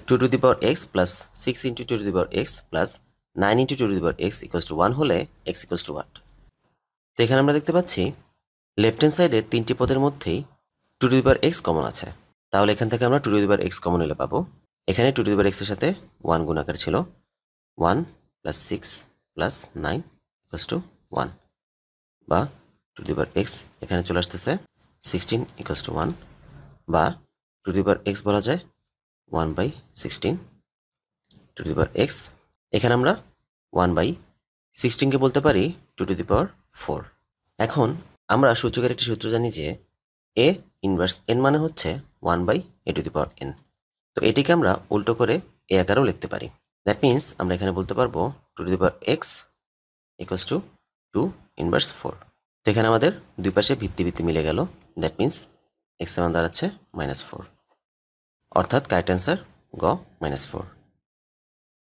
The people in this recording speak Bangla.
2 to the power x plus 6 into 2 to the power x plus 9 into 2 to the power x equals to 1 হলে এক্স ইকুয়ালস টু হোয়াট? তো এখানে আমরা দেখতে পাচ্ছি লেফট হ্যান্ড সাইডের তিনটি পদের মধ্যেই 2 to the power x common আছে। তাহলে এখান থেকে আমরা 2 to the power x common নিলে পাবো এখানে 2 টু দি পাওয়ার এক্সের সাথে 1 গুণাকার ছিল, 1 প্লাস 6 প্লাস 9 ইকুয়ালস টু 1, বা 2 টু দি পাওয়ার এক্স এখানে চলে আসতেছে 16 ইকুয়ালস টু 1, বা 2 টু দি পাওয়ার এক্স বলা যায় 1/16 টু দি পাওয়ার এক্স। এখানে আমরা 1/16কে বলতে পারি 2 টু দি পাওয়ার 4। এখন আমরা সূচকের একটি সূত্র জানি যে এ ইনভার্স এন মানে হচ্ছে 1/a to the power N. তো এটিকে আমরা উল্টো করে এ আকারেও লিখতে পারি। দ্যাট মিনস আমরা এখানে বলতে পারবো 2 to the power x equals to 2 inverse 4। তো এখানে আমাদের দুই পাশে ভিত্তি ভিত্তি মিলে গেল। দ্যাট মিনস এক্স এর মান দাঁড়াচ্ছে -4, অর্থাৎ কারেক্ট অ্যান্সার গ -4।